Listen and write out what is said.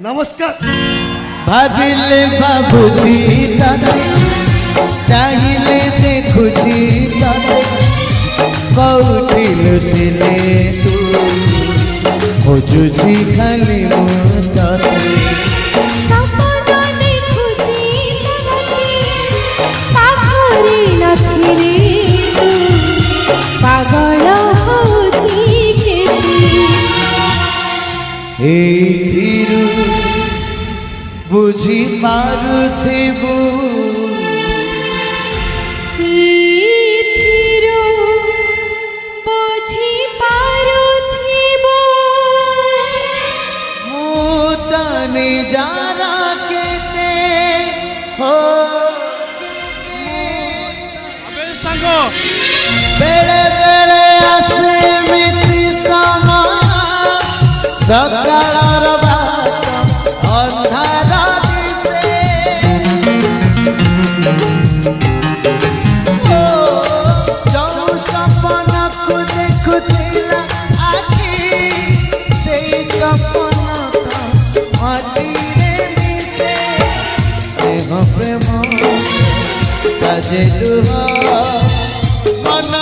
नमस्कार। भाविले बाबूजी दादा चाहिए देखुची दादा कौटी लुचिले तू खोजुची खाली मुताते सपना देखुची तमके पाखरी नथिरे तू पागल होची केती एथिरु बुझी पारुथिबु एथिरु बुझी पारुथिबु मुतने जारा केते हो अबे सांगो बेले बेले आसे मिति समा सकाळर बात अंधार दिसे ओ जो सपना को देखुथिला आखि सेई सपना माटी रे मिसे स्नेह प्रेम साजे लुह मन